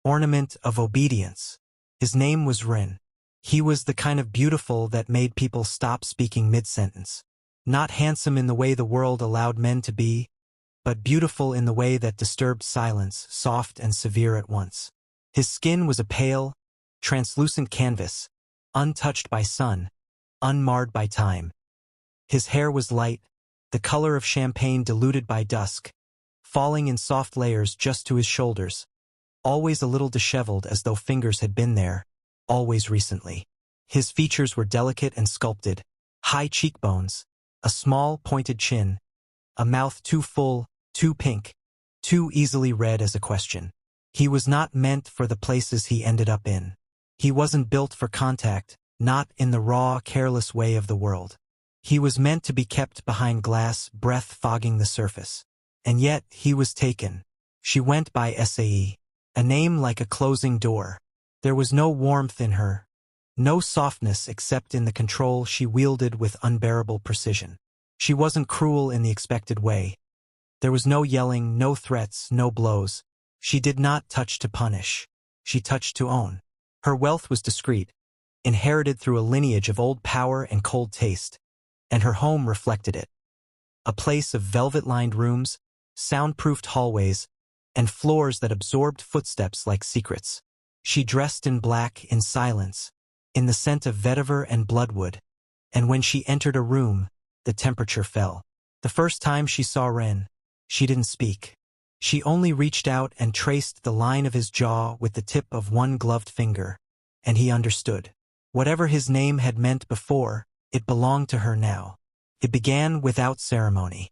ornament of obedience. His name was Rin. He was the kind of beautiful that made people stop speaking mid-sentence. Not handsome in the way the world allowed men to be, but beautiful in the way that disturbed silence, soft and severe at once. His skin was a pale, translucent canvas, untouched by sun, unmarred by time. His hair was light, the color of champagne diluted by dusk, falling in soft layers just to his shoulders, always a little disheveled as though fingers had been there, always recently. His features were delicate and sculpted, high cheekbones, a small, pointed chin, a mouth too full, too pink, too easily read as a question. He was not meant for the places he ended up in. He wasn't built for contact, not in the raw, careless way of the world. He was meant to be kept behind glass, breath fogging the surface. And yet, he was taken. She went by Sae, a name like a closing door. There was no warmth in her, no softness except in the control she wielded with unbearable precision. She wasn't cruel in the expected way. There was no yelling, no threats, no blows. She did not touch to punish. She touched to own. Her wealth was discreet, inherited through a lineage of old power and cold taste, and her home reflected it. A place of velvet-lined rooms, soundproofed hallways, and floors that absorbed footsteps like secrets. She dressed in black, in silence, in the scent of vetiver and bloodwood, and when she entered a room, the temperature fell. The first time she saw Ren, she didn't speak. She only reached out and traced the line of his jaw with the tip of one gloved finger, and he understood. Whatever his name had meant before, it belonged to her now. It began without ceremony.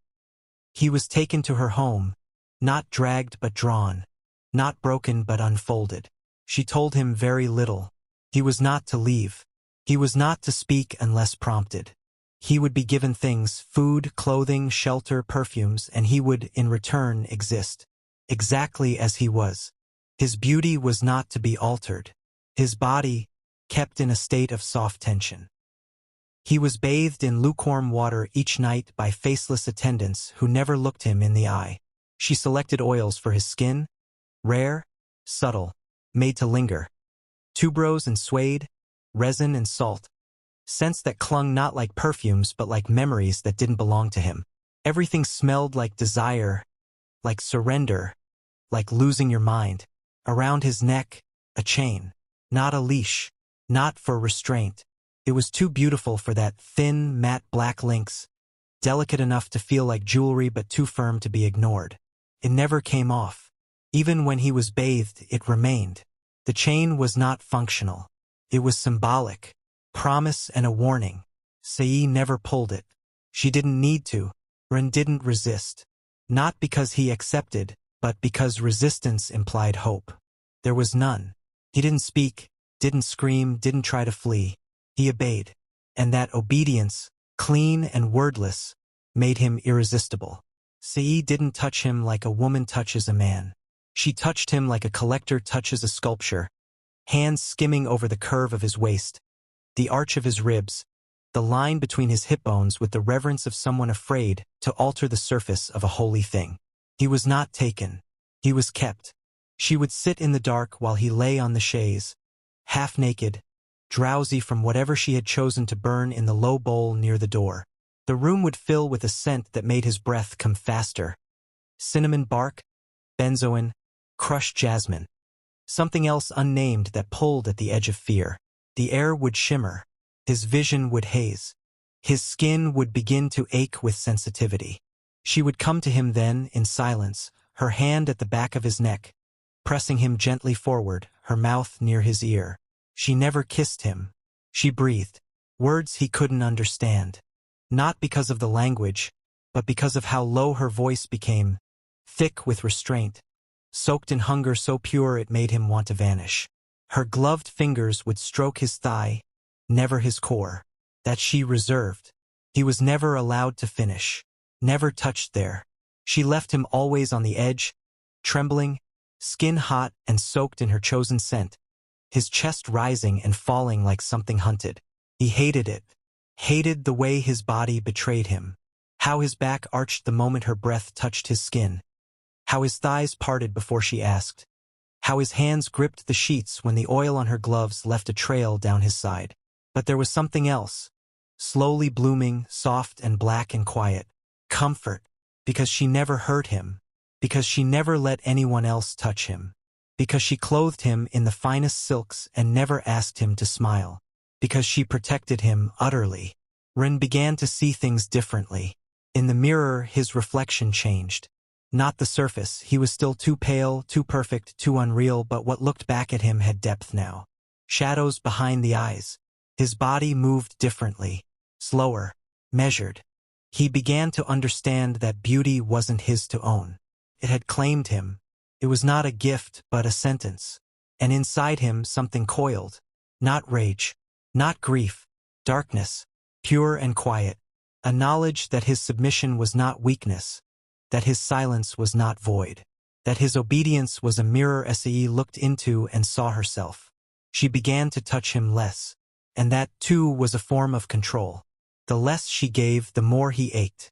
He was taken to her home, not dragged but drawn, not broken but unfolded. She told him very little. He was not to leave. He was not to speak unless prompted. He would be given things, food, clothing, shelter, perfumes, and he would, in return, exist, exactly as he was. His beauty was not to be altered. His body, kept in a state of soft tension. He was bathed in lukewarm water each night by faceless attendants who never looked him in the eye. She selected oils for his skin, rare, subtle, made to linger. Tuberose and suede, resin and salt. Scents that clung not like perfumes but like memories that didn't belong to him. Everything smelled like desire, like surrender, like losing your mind. Around his neck, a chain, not a leash, not for restraint. It was too beautiful for that thin, matte black lynx, delicate enough to feel like jewelry but too firm to be ignored. It never came off. Even when he was bathed, it remained. The chain was not functional. It was symbolic, promise and a warning. Sae never pulled it. She didn't need to. Ren didn't resist. Not because he accepted, but because resistance implied hope. There was none. He didn't speak, didn't scream, didn't try to flee. He obeyed. And that obedience, clean and wordless, made him irresistible. Sae didn't touch him like a woman touches a man. She touched him like a collector touches a sculpture, hands skimming over the curve of his waist, the arch of his ribs, the line between his hip bones with the reverence of someone afraid to alter the surface of a holy thing. He was not taken. He was kept. She would sit in the dark while he lay on the chaise, half naked, drowsy from whatever she had chosen to burn in the low bowl near the door. The room would fill with a scent that made his breath come faster. Cinnamon bark, benzoin, crushed jasmine. Something else unnamed that pulled at the edge of fear. The air would shimmer. His vision would haze. His skin would begin to ache with sensitivity. She would come to him then, in silence, her hand at the back of his neck, pressing him gently forward, her mouth near his ear. She never kissed him. She breathed. Words he couldn't understand. Not because of the language, but because of how low her voice became, thick with restraint, soaked in hunger so pure it made him want to vanish. Her gloved fingers would stroke his thigh, never his core. That she reserved. He was never allowed to finish, never touched there. She left him always on the edge, trembling, skin hot and soaked in her chosen scent, his chest rising and falling like something hunted. He hated it, hated the way his body betrayed him, how his back arched the moment her breath touched his skin, how his thighs parted before she asked, how his hands gripped the sheets when the oil on her gloves left a trail down his side. But there was something else, slowly blooming, soft and black and quiet. Comfort, because she never hurt him, because she never let anyone else touch him, because she clothed him in the finest silks and never asked him to smile, because she protected him utterly. Ren began to see things differently. In the mirror, his reflection changed. Not the surface, he was still too pale, too perfect, too unreal, but what looked back at him had depth now. Shadows behind the eyes. His body moved differently, slower, measured. He began to understand that beauty wasn't his to own. It had claimed him. It was not a gift, but a sentence. And inside him something coiled. Not rage, not grief, darkness, pure and quiet. A knowledge that his submission was not weakness, that his silence was not void, that his obedience was a mirror Se looked into and saw herself. She began to touch him less. And that, too, was a form of control. The less she gave, the more he ached.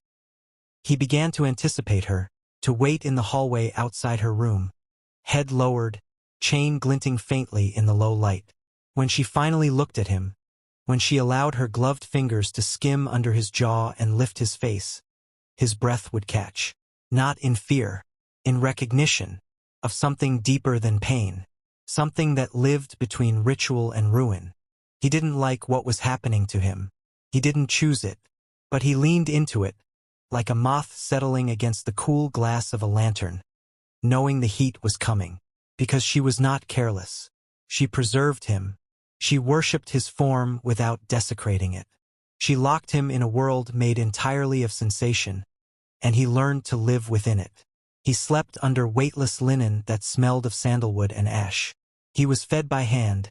He began to anticipate her, to wait in the hallway outside her room, head lowered, chain glinting faintly in the low light. When she finally looked at him, when she allowed her gloved fingers to skim under his jaw and lift his face, his breath would catch. Not in fear, in recognition of something deeper than pain, something that lived between ritual and ruin. He didn't like what was happening to him. He didn't choose it, but he leaned into it, like a moth settling against the cool glass of a lantern, knowing the heat was coming. Because she was not careless. She preserved him. She worshipped his form without desecrating it. She locked him in a world made entirely of sensation, and he learned to live within it. He slept under weightless linen that smelled of sandalwood and ash. He was fed by hand,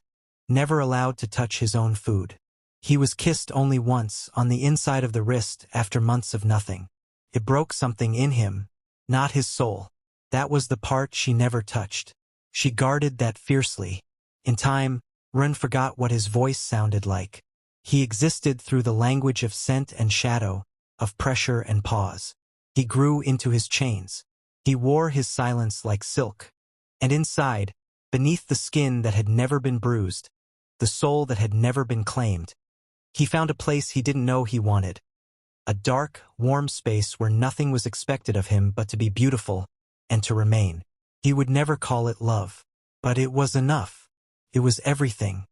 never allowed to touch his own food. He was kissed only once, on the inside of the wrist, after months of nothing. It broke something in him, not his soul. That was the part she never touched. She guarded that fiercely. In time, Ren forgot what his voice sounded like. He existed through the language of scent and shadow, of pressure and pause. He grew into his chains. He wore his silence like silk. And inside, beneath the skin that had never been bruised, the soul that had never been claimed, he found a place he didn't know he wanted. A dark, warm space where nothing was expected of him but to be beautiful and to remain. He would never call it love. But it was enough. It was everything.